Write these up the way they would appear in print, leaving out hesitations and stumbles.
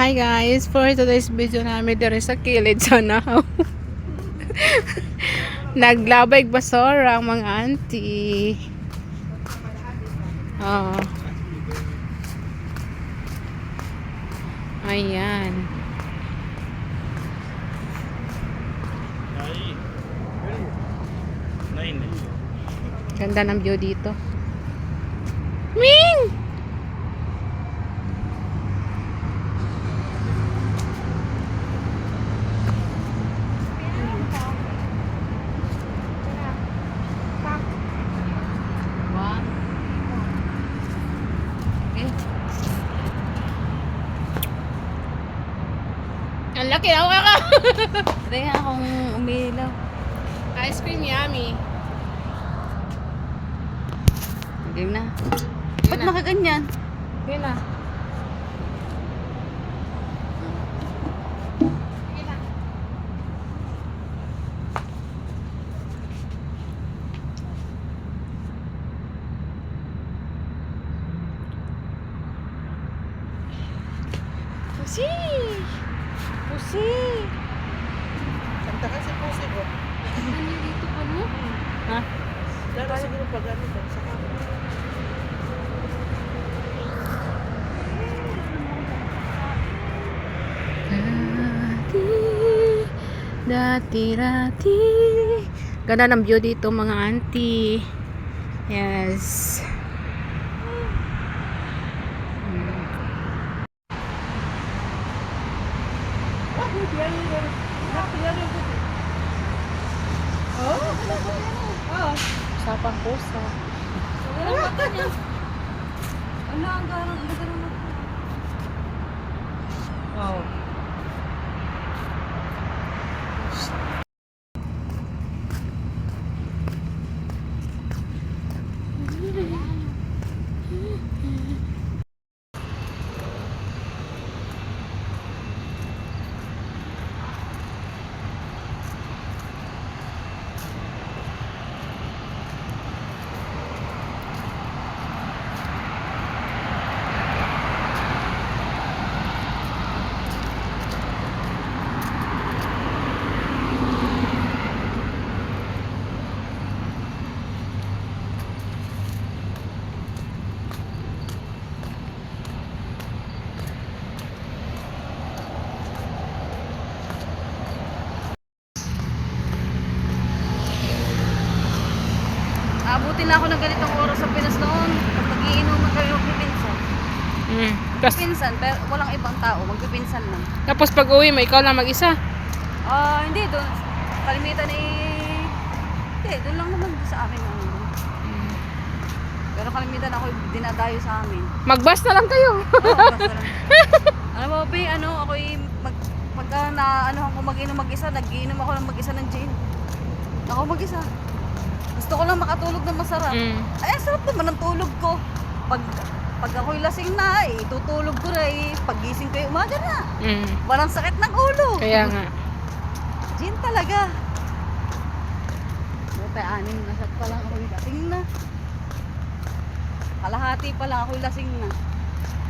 Hi guys, for today's video namin dito sa kilid sa nahaw. Naglabay basura ang mga auntie. Oh. Ayan. Ganda ng view dito. Ming! Ang laki, awa ka! Pwede nga akong umilaw. Ice cream yummy. Hindi na. Hindi Ba't na. nakaganyan? Sige na. Sige na. Pusi! Pusi! Santa kasi po siguro. Ano dito pa mo? Ha? Dara siguro pag ano ba? Sa kama. Dati. Ganda ng view dito mga auntie. Yes. Usapang pusa. Ano ang garang mo? Wow. Abutin na ako ng ganitong oras sa Pinas noon. Pag nagiinuman kami magpipinsan. Magpipinsan, pero walang ibang tao. Magpipinsan lang. Tapos pag uwi mo, ikaw lang mag-isa. Hindi. Doon. Kalimitan Hindi, doon lang naman sa amin. Pero kalimitan ako dinadayo sa amin. Mag-bus na lang kayo. Oo, basta lang. Alam mo, Bi, ako'y pagka ko mag-inom mag-isa, nag-iinom ako ng mag-isa ng gin. Ako mag-isa. Gusto ko lang makatulog ng masarap. Ay, sarap naman ang tulog ko. Pag ako'y lasing na, tutulog ko na, paggising ko umaga na. Walang sakit ng ulo. Kaya nga. Gin talaga. Buti, 6 na shot pa lang ako'y lasing na. Kalahati pa lang ako'y lasing na.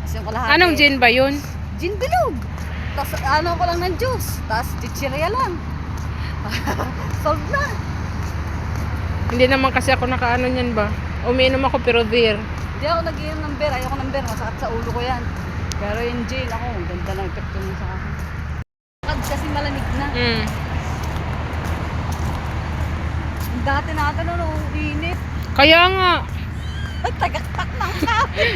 Kasi yung kalahati. Anong gin ba yun? Gin bilog. Tapos ko lang ng juice. Tapos chichirya lang. Solve na. Hindi naman kasi ako nakaano niyan ba? Umiinom ako pero beer. Hindi ako nag-inom ng beer. Ayoko ng beer. Masakit sa ulo ko yan. Pero yung gin, ang ganda ng epekto niya sa akin. Kasi malamig na. Yung dati natin, init. Kaya nga. Ay, tagaktak ng kape.